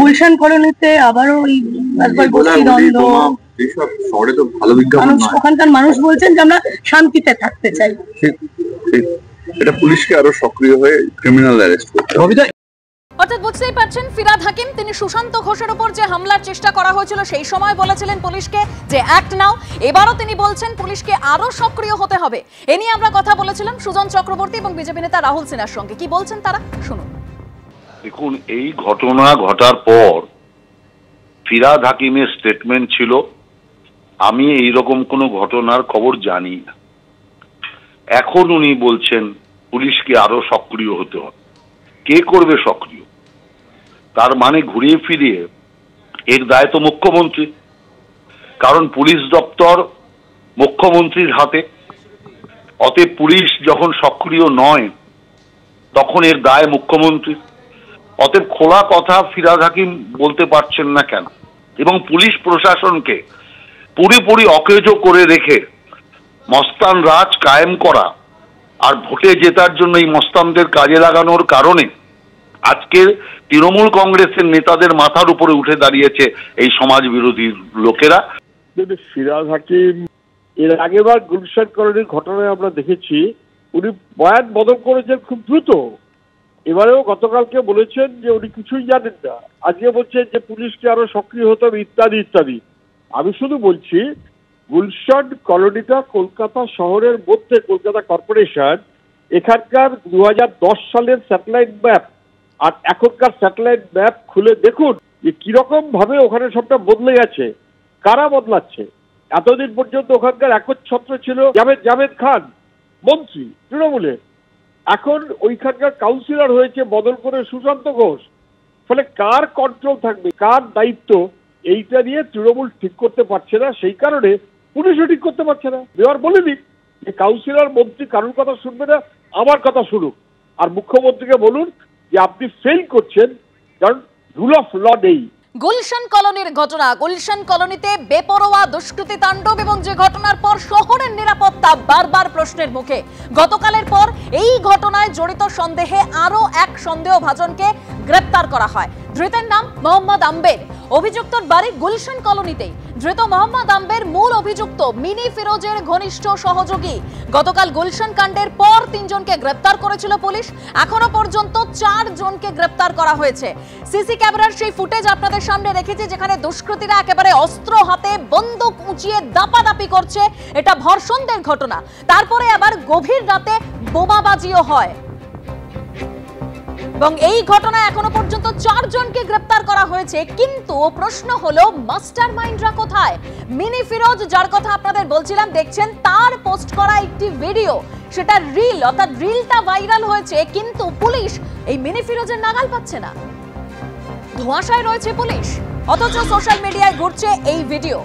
গুলশান কলোনিতে আবারও একবার গোষ্ঠীদ্বন্দ্ব, এইসব শহরে তো ভালো বিজ্ঞাপন নয়। ওখানকার মানুষ বলছেন যে আমরা শান্তিতে থাকতে চাই। এটা পুলিশকে আরো সক্রিয় হয়ে ক্রিমিনাল অ্যারেস্ট করতে হবে। অর্থাৎ বুঝতেই পারছেন ফিরহাদ হাকিম তিনি সুশান্ত ঘোষের উপর যে হামলার চেষ্টা করা হয়েছিল সেই সময় বলেছিলেন পুলিশকে যে অ্যাক্ট নাও। এবারও তিনি বলছেন পুলিশকে আরো সক্রিয় হতে হবে। এ নিয়ে আমরা কথা বলেছিলাম সুজন চক্রবর্তী এবং বিজেপি নেতা রাহুল সিনহার সঙ্গে। কি বলছেন তারা শুনুন। দেখুন, এই ঘটনা ঘটার পর ফিরহাদ হাকিমের স্টেটমেন্ট ছিল, আমি এইরকম কোনো ঘটনার খবর জানি না। এখন উনি বলছেন পুলিশকে আরো সক্রিয় হতে হবে। কে করবে সক্রিয়? তার মানে ঘুরিয়ে ফিরিয়ে এর দায় তো মুখ্যমন্ত্রী, কারণ পুলিশ দপ্তর মুখ্যমন্ত্রীর হাতে। অতএব পুলিশ যখন সক্রিয় নয় তখন এর দায় মুখ্যমন্ত্রী। অতএব খোলা কথা ফিরহাদ হাকিম বলতে পারছেন না কেন? এবং পুলিশ প্রশাসনকে পুরোপুরি অকেজো করে রেখে মস্তান রাজ কায়েম করা আর ভোটে জেতার জন্য এই মস্তানদের কাজে লাগানোর কারণে আজকের তৃণমূল কংগ্রেসের নেতাদের মাথার উপরে উঠে দাঁড়িয়েছে এই সমাজ বিরোধী লোকেরা। ফিরহাদ হাকিম এর আগেবার গুলশান কলোনির ঘটনায় আমরা দেখেছি উনি বয়ান বদল করেছেন খুব দ্রুত। এবারেও গতকালকে বলেছেন যে উনি কিছুই জানেন না, আজকে বলছেন যে পুলিশকে আরো সক্রিয় হতে হবে ইত্যাদি ইত্যাদি। আমি শুধু বলছি গুলশান কলোনিটা কলকাতা শহরের মধ্যে, কলকাতা কর্পোরেশন, এখানকার 2010 সালের স্যাটেলাইট ম্যাপ আর এখনকার স্যাটেলাইট ম্যাপ খুলে দেখুন যে কিরকম ভাবে ওখানে সবটা বদলে গেছে। কারা বদলাচ্ছে? এতদিন পর্যন্ত ওখানকার একচ্ছত্র ছিল জাভেদ খান, মন্ত্রী তৃণমূলের। এখন ওইখানকার কাউন্সিলর হয়েছে বদল করে সুশান্ত ঘোষ। ফলে কার কন্ট্রোল থাকবে, কার দায়িত্ব, এইটা নিয়ে তৃণমূল ঠিক করতে পারছে না। সেই কারণে পুলিশও ঠিক করতে পারছে না। এবার বলে দিক যে কাউন্সিলর মন্ত্রী কারোর কথা শুনবে না, আমার কথা শুনুক। আর মুখ্যমন্ত্রীকে বলুন যে আপনি ফেল করছেন, কারণ রুল অফ ল নেই। গুলশান কলোনির ঘটনা, গুলশান কলোনিতে বেপরোয়া দুষ্কৃতী তাণ্ডব এবং যে ঘটনার পর শহরের নিরাপত্তা বারবার প্রশ্নের মুখে। গতকালের পর এই ঘটনায় জড়িত সন্দেহে আরো এক সন্দেহভাজনকে গ্রেপ্তার করা হয়। ধৃতের নাম মোহাম্মদ আম্বের। অভিযুক্তর বাড়ি গুলশান কলোনিতেই। ধৃত মোহাম্মদ আম্বের মূল অভিযুক্ত মিনি ফিরোজের ঘনিষ্ঠ সহযোগী। গতকাল গুলশান কাণ্ডের পর 3 জনকে গ্রেপ্তার করেছিল পুলিশ। এখনো পর্যন্ত 4 জনকে গ্রেপ্তার করা হয়েছে। সিসি ক্যামেরার সেই ফুটেজ আপনাদের সামনে রেখেছি, যেখানে দুষ্কৃতীরা একেবারে অস্ত্র হাতে বন্দুক উঁচিয়ে দাপাদাপি করছে। এটা ধর্ষণের ঘটনা। তারপরে আবার গভীর রাতে বোমাবাজিও হয় এবং এই ঘটনায় এখনো পর্যন্ত 4 জনকে গ্রেপ্তার করা হয়েছে। কিন্তু প্রশ্ন হলো মাস্টারমাইন্ডরা কোথায়? মিনি ফিরোজ, যার কথা আপনাদের বলছিলাম, দেখছেন তার পোস্ট করা একটি ভিডিও, সেটা রিল, অর্থাৎ রিলটা ভাইরাল হয়েছে, কিন্তু পুলিশ এই মিনি ফিরোজের নাগাল পাচ্ছে না। ধোঁয়াশায় রয়েছে পুলিশ, অথচ সোশ্যাল মিডিয়ায় ঘুরছে এই ভিডিও।